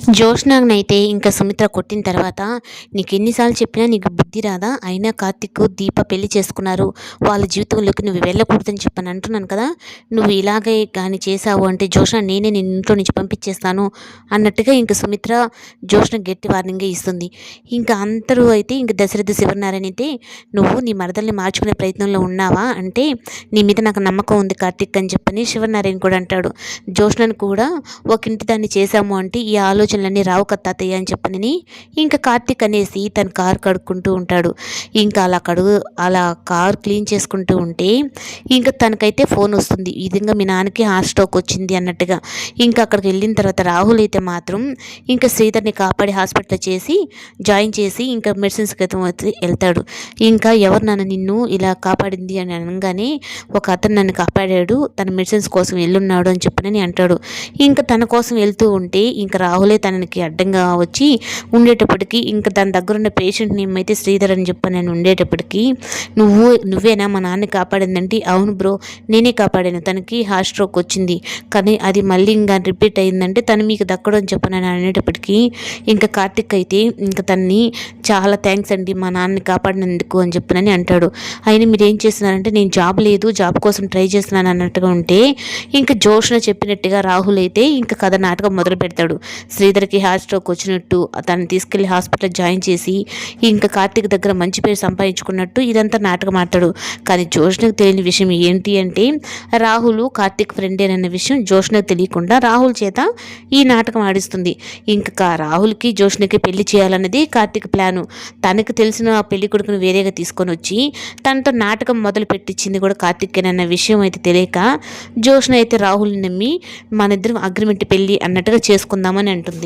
జోష్నానైతే ఇంకా సుమిత్ర కొట్టిన తర్వాత, "నీకెన్నిసార్లు చెప్పినా నీకు బుద్ధి రాదా? అయినా కార్తీక్, దీప పెళ్లి చేసుకున్నారు. వాళ్ళ జీవితంలోకి నువ్వు వెళ్ళకూడదని చెప్పని అంటున్నాను కదా! నువ్వు ఇలాగే గాని చేశావు అంటే జోష్న నేనే నిన్ను ఇంట్లో నుంచి పంపించేస్తాను" అన్నట్టుగా ఇంక సుమిత్ర జోష్నకి గట్టి వార్నింగే ఇస్తుంది. ఇంకా అందరూ అయితే ఇంక దశరథ శివనారాయణ అయితే, "నువ్వు నీ మరదల్ని మార్చుకునే ప్రయత్నంలో ఉన్నావా? అంటే నీ మీద నాకు నమ్మకం ఉంది కార్తీక్" అని చెప్పని శివనారాయణ కూడా అంటాడు. జోష్నను కూడా ఒక ఇంటి దాన్ని చేశాము అంటే ఈ ఆలోచనలన్నీ రావు కదా తాతయ్య అని చెప్పనని ఇంకా కార్తీక్ అనేసి తన కారు కడుక్కుంటూ ఉంటాడు. ఇంకా అలా కారు క్లీన్ చేసుకుంటూ ఉంటే ఇంకా తనకైతే ఫోన్ వస్తుంది. ఈ విధంగా మీ నాన్నకి హార్ట్ స్ట్రోక్ వచ్చింది అన్నట్టుగా. ఇంకా అక్కడికి వెళ్ళిన తర్వాత రాహుల్ అయితే మాత్రం ఇంకా శ్రీధర్ని కాపాడి హాస్పిటల్ చేసి జాయిన్ చేసి ఇంకా మెడిసిన్స్ అయితే వెళ్తాడు. ఇంకా ఎవరు నన్ను నిన్ను ఇలా కాపాడింది అని అనగానే, ఒక అతను నన్ను కాపాడాడు, తన మెడిసిన్స్ కోసం వెళ్ళున్నాడు అని చెప్పనని అంటాడు. ఇంకా తన కోసం వెళ్తూ ఉంటే ఇంకా రాహులే తనకి అడ్డంగా వచ్చి ఉండేటప్పటికి ఇంకా తన దగ్గర ఉన్న పేషెంట్ నేమ్ అయితే శ్రీధర్ అని చెప్పి నేను ఉండేటప్పటికి, నువ్వేనా మా నాన్నని కాపాడిందంటే, "అవును బ్రో, నేనే కాపాడాను. తనకి హార్ట్ స్ట్రోక్ వచ్చింది, కానీ అది మళ్ళీ ఇంకా రిపీట్ అయిందంటే తను మీకు దక్కడం" అని చెప్పని నేను అనేటప్పటికీ ఇంకా కార్తిక్ అయితే ఇంకా తనని, "చాలా థ్యాంక్స్ అండి మా నాన్నని కాపాడినందుకు" అని చెప్పనని అంటాడు. అయినా మీరు ఏం చేస్తున్నారంటే, "నేను జాబ్ లేదు, జాబ్ కోసం ట్రై చేస్తున్నాను" అన్నట్టుగా ఉంటే ఇంకా జోష్న చెప్పినట్టుగా రాహుల్ అయితే ఇంకా కథ నాటకం మొదలు పెడతాడు. శ్రీధర్కి హార్ట్ స్ట్రోక్ వచ్చినట్టు తనని తీసుకెళ్లి హాస్పిటల్ జాయిన్ చేసి ఇంకా కార్తీక్ దగ్గర మంచి పేరు సంపాదించుకున్నట్టు ఇదంతా నాటకం ఆడతాడు. కానీ జోష్నకు తెలియని విషయం ఏంటి అంటే, రాహుల్ కార్తీక్ ఫ్రెండేనన్న విషయం జోష్నకు తెలియకుండా రాహుల్ చేత ఈ నాటకం ఆడిస్తుంది. ఇంకా రాహుల్కి జోష్నకి పెళ్లి చేయాలన్నది కార్తీక్ ప్లాను. తనకు తెలిసిన ఆ పెళ్లి కొడుకును వేరేగా తీసుకొని వచ్చి తనతో నాటకం మొదలు పెట్టించింది కూడా కార్తీకేనన్న విషయం అయితే తెలియక జోష్న అయితే రాహుల్ని నమ్మి, "మన ఇద్దరం అగ్రిమెంట్ పెళ్లి అన్నట్టుగా చేసుకుందామని" అంటుంది.